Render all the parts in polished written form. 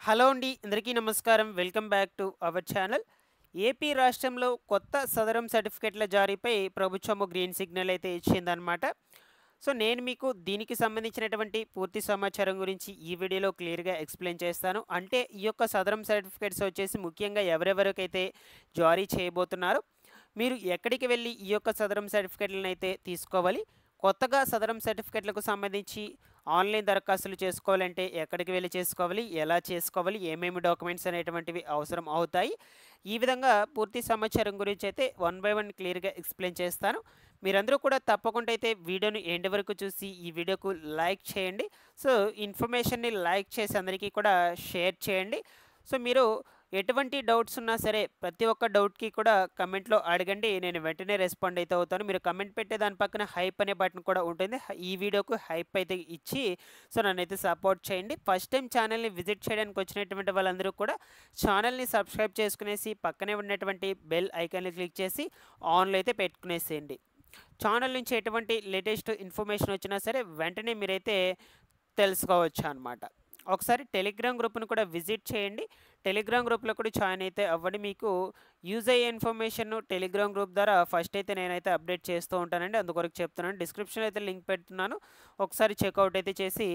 Hello అండి. అందరికీ నమస్కారం. Welcome back to our channel. AP రాష్ట్రంలో కొత్త సదరం సర్టిఫికేట్ల జారీపై ప్రభుత్వము గ్రీన్ సిగ్నల్ అయితే ఇచ్చిందనమాట. సో, నేను మీకు దీనికి సంబంధించినటువంటి పూర్తి సమాచారం గురించి ఈ వీడియోలో క్లియర్‌గా ఎక్స్‌ప్లెయిన్ చేస్తాను. అంటే ఈ యొక్క సదరం సర్టిఫికేట్స్ వచ్చేసి ముఖ్యంగా ఎవరెవరికైతే జారీ చేయబోతున్నారో, మీరు ఎక్కడికి వెళ్లి ఈ యొక్క సదరం సర్టిఫికేట్‌లనైతే తీసుకోవాలి. కొత్తగా సదరం సర్టిఫికేట్‌లకు సంబంధించి ఆన్‌లైన్ దరఖాస్తులు చేసుకోవాలంటే ఎక్కడికి వెళ్లి చేసుకోవాలి? ఎలా చేసుకోవాలి? ఏమేమి డాక్యుమెంట్స్ అనేటువంటివి అవసరం అవుతాయి? ఈ విధంగా పూర్తి సమాచారం గురించైతే వన్ బై వన్ క్లియర్‌గా ఎక్స్‌ప్లెయిన్ చేస్తాను. మీరందరూ కూడా తప్పకుండా అయితే వీడియోని ఎండ్ వరకు చూసి ఈ వీడియోకు లైక్ చేయండి. సో, ఇన్ఫర్మేషన్‌ని లైక్ చేసి అందరికీ కూడా షేర్ చేయండి. సో, మీరు ఎటువంటి డౌట్స్ ఉన్నా సరే ప్రతి ఒక్క డౌట్‌కి కూడా కమెంట్‌లో అడగండి. నేను వెంటనే రెస్పాండ్ అయితే అవుతాను. మీరు కమెంట్ పెట్టే దాని పక్కన హైప్ అనే బటన్ కూడా ఉంటుంది. ఈ వీడియోకు హైప్ అయితే ఇచ్చి సో, నన్నైతే సపోర్ట్ చేయండి. ఫస్ట్ టైం ఛానల్‌ని విజిట్ చేయడానికి వచ్చినటువంటి వాళ్ళందరూ కూడా ఛానల్‌ని సబ్స్క్రైబ్ చేసుకునేసి పక్కనే ఉన్నటువంటి బెల్ ఐకాన్‌ని క్లిక్ చేసి ఆన్‌లో అయితే పెట్టుకునేసేయండి. ఛానల్ నుంచి ఎటువంటి లేటెస్ట్ ఇన్ఫర్మేషన్ వచ్చినా సరే వెంటనే మీరైతే తెలుసుకోవచ్చు అనమాట. ఒకసారి టెలిగ్రామ్ గ్రూప్‌ని కూడా విజిట్ చేయండి. టెలిగ్రామ్ గ్రూప్‌లో కూడా జాయిన్ అయితే అవ్వండి. మీకు యూజ్ అయ్యే ఇన్ఫర్మేషన్ టెలిగ్రామ్ గ్రూప్ ద్వారా ఫస్ట్ అయితే నేనైతే అప్డేట్ చేస్తూ ఉంటానండి. అందుకొరకు చెప్తున్నాను. డిస్క్రిప్షన్‌లో అయితే లింక్ పెడుతున్నాను. ఒకసారి చెక్‌ఔట్ అయితే చేసి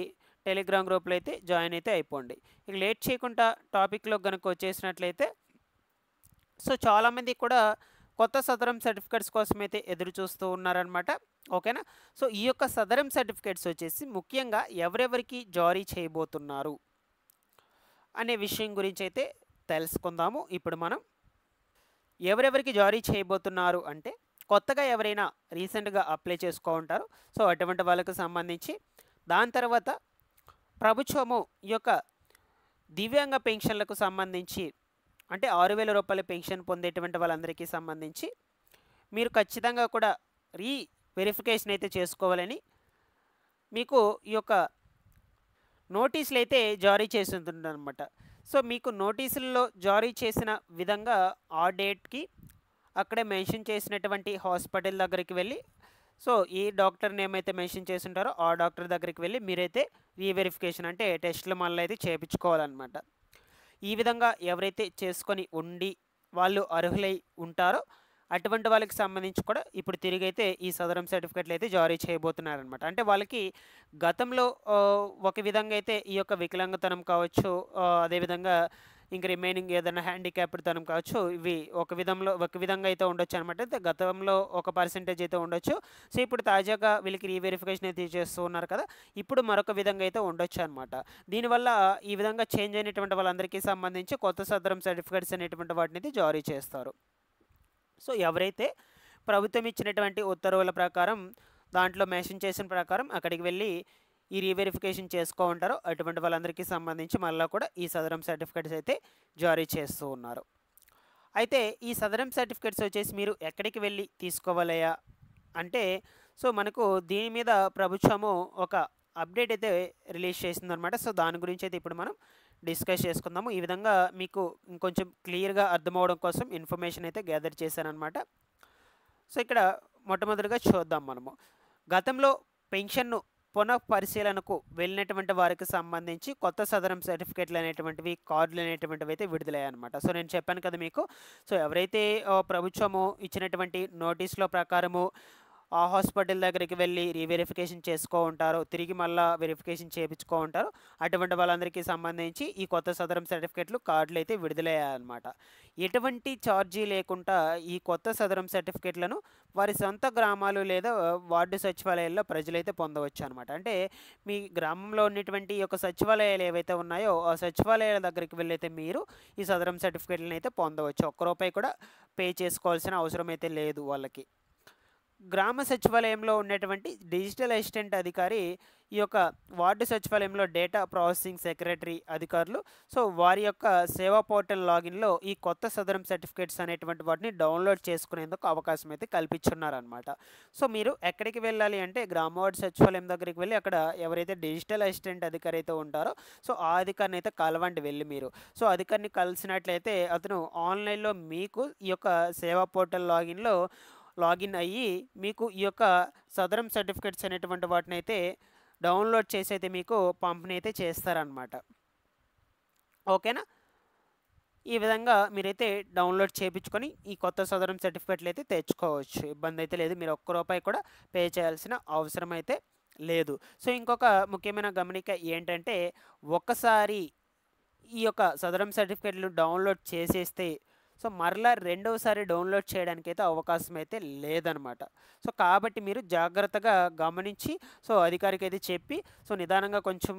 టెలిగ్రామ్ గ్రూప్‌లో అయితే జాయిన్ అయితే అయిపోండి. ఇక లేట్ చేయకుండా టాపిక్‌లోకి గనుక వచ్చేసినట్లయితే సో, చాలామంది కూడా కొత్త సదరం సర్టిఫికేట్స్ కోసమైతే ఎదురు చూస్తూ ఉన్నారనమాట. ఓకేనా? సో, ఈ యొక్క సదరం సర్టిఫికేట్స్ వచ్చేసి ముఖ్యంగా ఎవరెవరికి జారీ చేయబోతున్నారు అనే విషయం గురించైతే తెలుసుకుందాము ఇప్పుడు మనం. ఎవరెవరికి జారీ చేయబోతున్నారు అంటే, కొత్తగా ఎవరైనా రీసెంట్‌గా అప్లై చేసుకో ఉంటారు. సో, అటువంటి వాళ్ళకి సంబంధించి. దాని తర్వాత ప్రభుత్వము ఈ యొక్క దివ్యాంగ పెన్షన్‌లకు సంబంధించి అంటే రూ. 6,000 పెన్షన్ పొందేటువంటి వాళ్ళందరికీ సంబంధించి మీరు ఖచ్చితంగా కూడా వెరిఫికేషన్ అయితే చేసుకోవాలని మీకు ఈ యొక్క నోటీసులైతే జారీ చేస్తుందనమాట. సో, మీకు నోటీసుల్లో జారీ చేసిన విధంగా ఆ డేట్‌కి అక్కడే మెన్షన్ చేసినటువంటి హాస్పిటల్ దగ్గరికి వెళ్ళి సో, ఏ డాక్టర్ నేమ్ అయితే మెన్షన్ చేసుంటారో ఆ డాక్టర్ దగ్గరికి వెళ్ళి మీరైతే రీవెరిఫికేషన్ అంటే టెస్టులు మళ్ళీ అయితే చేపించుకోవాలన్నమాట. ఈ విధంగా ఎవరైతే చేసుకొని ఉండి వాళ్ళు అర్హులై ఉంటారో అటువంటి వాళ్ళకి సంబంధించి కూడా ఇప్పుడు తిరిగైతే ఈ సదరం సర్టిఫికేట్లు అయితే జారీ చేయబోతున్నారనమాట. అంటే వాళ్ళకి గతంలో ఒక విధంగా అయితే ఈ యొక్క వికలాంగతనం కావచ్చు, అదేవిధంగా ఇంక రిమైనింగ్ ఏదైనా హ్యాండిక్యాప్డ్ తనం కావచ్చు, ఇవి ఒక విధంగా అయితే ఉండొచ్చు అనమాట. అయితే గతంలో ఒక పర్సెంటేజ్ అయితే ఉండొచ్చు. సో, ఇప్పుడు తాజాగా వీళ్ళకి రీవెరిఫికేషన్ అయితే చేస్తూ ఉన్నారు కదా! ఇప్పుడు మరొక విధంగా అయితే ఉండొచ్చు అనమాట. దీనివల్ల ఈ విధంగా చేంజ్ అయినటువంటి వాళ్ళందరికీ సంబంధించి కొత్త సదరం సర్టిఫికేట్స్ అనేటువంటి వాటినైతే జారీ చేస్తారు. సో, ఎవరైతే ప్రభుత్వం ఇచ్చినటువంటి ఉత్తర్వుల ప్రకారం దాంట్లో మెన్షన్ చేసిన ప్రకారం అక్కడికి వెళ్ళి ఈ రీవెరిఫికేషన్ చేసుకో ఉంటారో అటువంటి వాళ్ళందరికీ సంబంధించి మళ్ళా కూడా ఈ సదరం సర్టిఫికేట్స్ అయితే జారీ చేస్తూ ఉన్నారు. అయితే ఈ సదరం సర్టిఫికేట్స్ వచ్చేసి మీరు ఎక్కడికి వెళ్ళి తీసుకోవాలయ్యా అంటే సో, మనకు దీని మీద ప్రభుత్వము ఒక అప్డేట్ అయితే రిలీజ్ చేసిందనమాట. సో, దాని గురించి అయితే ఇప్పుడు మనం డిస్కస్ చేసుకుందాము. ఈ విధంగా మీకు ఇంకొంచెం క్లియర్‌గా అర్థమవ్వడం కోసం ఇన్ఫర్మేషన్ అయితే గ్యాదర్ చేశాననమాట. సో, ఇక్కడ మొట్టమొదటిగా చూద్దాం మనము. గతంలో పెన్షన్‌ను పునఃపరిశీలనకు వెళ్ళినటువంటి వారికి సంబంధించి కొత్త సదరం సర్టిఫికేట్లు అనేటువంటివి, కార్డులు అనేటువంటివి అయితే విడుదలయ్యాయన్నమాట. సో, నేను చెప్పాను కదా మీకు. సో, ఎవరైతే ప్రభుత్వము ఇచ్చినటువంటి నోటీస్‌లో ప్రకారము ఆ హాస్పిటల్ దగ్గరికి వెళ్ళి రీవెరిఫికేషన్ చేసుకో ఉంటారో, తిరిగి మళ్ళా వెరిఫికేషన్ చేపించుకో ఉంటారో, అటువంటి వాళ్ళందరికీ సంబంధించి ఈ కొత్త సదరం సర్టిఫికేట్లు, కార్డులు అయితే విడుదలయ్యాయన్నమాట. ఎటువంటి ఛార్జీ లేకుండా ఈ కొత్త సదరం సర్టిఫికేట్లను వారి సొంత గ్రామాలు లేదా వార్డు సచివాలయాల్లో ప్రజలైతే పొందవచ్చు అనమాట. అంటే మీ గ్రామంలో ఉన్నటువంటి ఈ యొక్క సచివాలయాలు ఏవైతే ఉన్నాయో ఆ సచివాలయాల దగ్గరికి వెళ్ళైతే మీరు ఈ సదరం సర్టిఫికేట్లను అయితే పొందవచ్చు. ఒక్క రూపాయి కూడా పే చేసుకోవాల్సిన అవసరం అయితే లేదు వాళ్ళకి. గ్రామ సచివాలయంలో ఉన్నటువంటి డిజిటల్ అసిస్టెంట్ అధికారి ఈ యొక్క వార్డు సచివాలయంలో డేటా ప్రాసెసింగ్ సెక్రటరీ అధికారులు సో వారి యొక్క సేవా పోర్టల్ లాగిన్లో ఈ కొత్త సదరం సర్టిఫికేట్స్ అనేటువంటి వాటిని డౌన్లోడ్ చేసుకునేందుకు అవకాశం అయితే కల్పించున్నారనమాట. సో మీరు ఎక్కడికి వెళ్ళాలి అంటే గ్రామ వార్డు సచివాలయం దగ్గరికి వెళ్ళి అక్కడ ఎవరైతే డిజిటల్ అసిస్టెంట్ అధికారి అయితే ఉంటారో సో ఆ అధికారిని అయితే కలవండి వెళ్ళి మీరు. సో అధికారిని కలిసినట్లయితే అతను ఆన్లైన్లో మీకు ఈ యొక్క సేవా పోర్టల్ లాగిన్ అయ్యి మీకు ఈ యొక్క సదరం సర్టిఫికేట్స్ అనేటువంటి వాటిని అయితే డౌన్లోడ్ చేసి అయితే మీకు పంపిణీ అయితే చేస్తారనమాట. ఓకేనా? ఈ విధంగా మీరైతే డౌన్లోడ్ చేపించుకొని ఈ కొత్త సదరం సర్టిఫికేట్లు అయితే తెచ్చుకోవచ్చు. ఇబ్బంది అయితే లేదు. మీరు ఒక్క రూపాయి కూడా పే చేయాల్సిన అవసరం అయితే లేదు. సో ఇంకొక ముఖ్యమైన గమనిక ఏంటంటే, ఒకసారి ఈ యొక్క సదరం సర్టిఫికేట్లు డౌన్లోడ్ చేసేస్తే సో మరలా రెండవసారి డౌన్లోడ్ చేయడానికైతే అవకాశం అయితే లేదనమాట. సో కాబట్టి మీరు జాగ్రత్తగా గమనించి సో అధికారికి అయితే చెప్పి సో నిదానంగా కొంచెం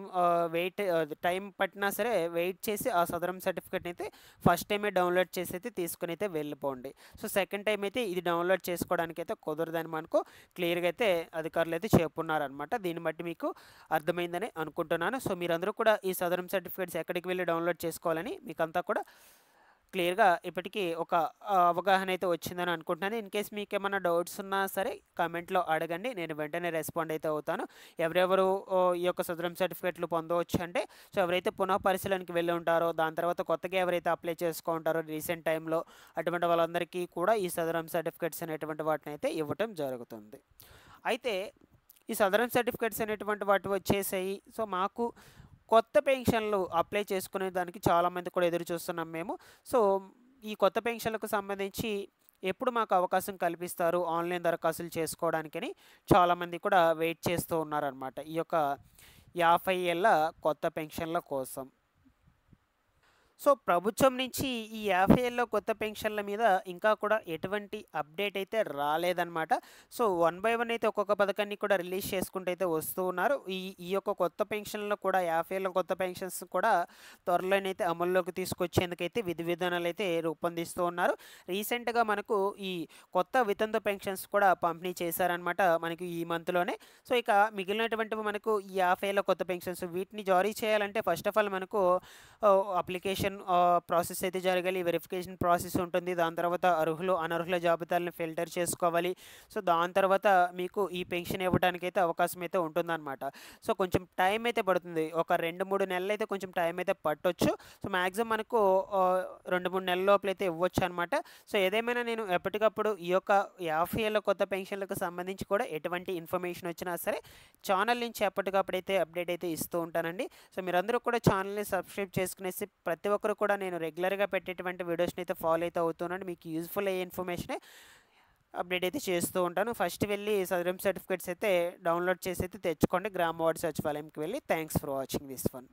టైం పట్టినా సరే వెయిట్ చేసి ఆ సదరం సర్టిఫికేట్ని అయితే ఫస్ట్ టైమే డౌన్లోడ్ చేసి అయితే తీసుకుని అయితే వెళ్ళిపోండి. సో సెకండ్ టైం అయితే ఇది డౌన్లోడ్ చేసుకోవడానికి అయితే కుదరదని మనకు క్లియర్గా అయితే అధికారులు అయితే చెప్పున్నారనమాట. దీన్ని బట్టి మీకు అర్థమైందని అనుకుంటున్నాను. సో మీరందరూ కూడా ఈ సదరం సర్టిఫికేట్స్ ఎక్కడికి వెళ్ళి డౌన్లోడ్ చేసుకోవాలని మీకంతా కూడా క్లియర్గా ఇప్పటికీ ఒక అవగాహన అయితే వచ్చిందని అనుకుంటున్నాను. ఇన్ కేస్ మీకు ఏమైనా డౌట్స్ ఉన్నా సరే కామెంట్లో అడగండి, నేను వెంటనే రెస్పాండ్ అయితే అవుతాను. ఎవరెవరు ఈ యొక్క సదరం సర్టిఫికేట్లు పొందవచ్చు అంటే, సో ఎవరైతే పునః పరిశీలనకి వెళ్ళి ఉంటారో దాని తర్వాత కొత్తగా ఎవరైతే అప్లై చేసుకుంటారో రీసెంట్ టైంలో అటువంటి వాళ్ళందరికీ కూడా ఈ సదరం సర్టిఫికేట్స్ అనేటువంటి వాటిని అయితే ఇవ్వటం జరుగుతుంది. అయితే ఈ సదరం సర్టిఫికేట్స్ అనేటువంటి వాటి వచ్చేసాయి. సో మాకు కొత్త పెన్షన్లు అప్లై చేసుకునే దానికి చాలామంది కూడా ఎదురు చూస్తున్నాం మేము. సో ఈ కొత్త పెన్షన్లకు సంబంధించి ఎప్పుడు మాకు అవకాశం కల్పిస్తారు ఆన్లైన్ దరఖాస్తులు చేసుకోవడానికని చాలామంది కూడా వెయిట్ చేస్తూ ఉన్నారనమాట, ఈ యొక్క 50 ఏళ్ళ కొత్త పెన్షన్ల కోసం. సో ప్రభుత్వం నుంచి ఈ 50 ఏళ్ళ కొత్త పెన్షన్ల మీద ఇంకా కూడా ఎటువంటి అప్డేట్ అయితే రాలేదన్నమాట. సో వన్ బై వన్ అయితే ఒక్కొక్క పథకాన్ని కూడా రిలీజ్ చేసుకుంటూ అయితే వస్తూ ఉన్నారు. ఈ ఈ యొక్క కొత్త పెన్షన్లో కూడా 50 ఏళ్ళ కొత్త పెన్షన్స్ కూడా త్వరలోనైతే అమల్లోకి తీసుకొచ్చేందుకైతే విధి విధానాలు అయితే రూపొందిస్తూ ఉన్నారు. రీసెంట్గా మనకు ఈ కొత్త వితంతు పెన్షన్స్ కూడా పంపిణీ చేశారనమాట మనకి ఈ మంత్లోనే. సో ఇక మిగిలినటువంటి మనకు ఈ 50 ఏళ్ళ కొత్త పెన్షన్స్ వీటిని జారీ చేయాలంటే ఫస్ట్ ఆఫ్ ఆల్ మనకు అప్లికేషన్ ప్రాసెస్ అయితే జరగాలి, వెరిఫికేషన్ ప్రాసెస్ ఉంటుంది. దాని తర్వాత అర్హులు అనర్హుల జాబితాలను ఫిల్టర్ చేసుకోవాలి. సో దాని తర్వాత మీకు ఈ పెన్షన్ ఇవ్వడానికి అయితే అవకాశం అయితే ఉంటుందన్నమాట. సో కొంచెం టైం అయితే పడుతుంది, ఒక 2-3 నెలలు అయితే కొంచెం టైం అయితే పట్టొచ్చు. సో మ్యాక్సిమం మనకు 2-3 నెలల లోపల అయితే ఇవ్వచ్చు అనమాట. సో ఏదేమైనా నేను ఎప్పటికప్పుడు ఈ యొక్క 50 ఏళ్ళ కొత్త పెన్షన్లకు సంబంధించి కూడా ఎటువంటి ఇన్ఫర్మేషన్ వచ్చినా సరే ఛానల్ నుంచి ఎప్పటికప్పుడు అయితే అప్డేట్ అయితే ఇస్తూ ఉంటానండి. సో మీరందరూ కూడా ఛానల్ని సబ్స్క్రైబ్ చేసుకునేసి ప్రతి ఒక్కరు కూడా నేను రెగ్యులర్గా పెట్టేటువంటి వీడియోస్ని అయితే ఫాలో అయితే అవుతున్నాను. మీకు యూజ్ఫుల్ అయ్యే ఇన్ఫర్మేషనే అప్డేట్ అయితే చేస్తూ ఉంటాను. ఫస్ట్ వెళ్ళి సదరం సర్టిఫికేట్స్ అయితే డౌన్లోడ్ చేసి అయితే తెచ్చుకోండి గ్రామ వార్డు సచివాలయంకి వెళ్ళి. Thanks for watching this one.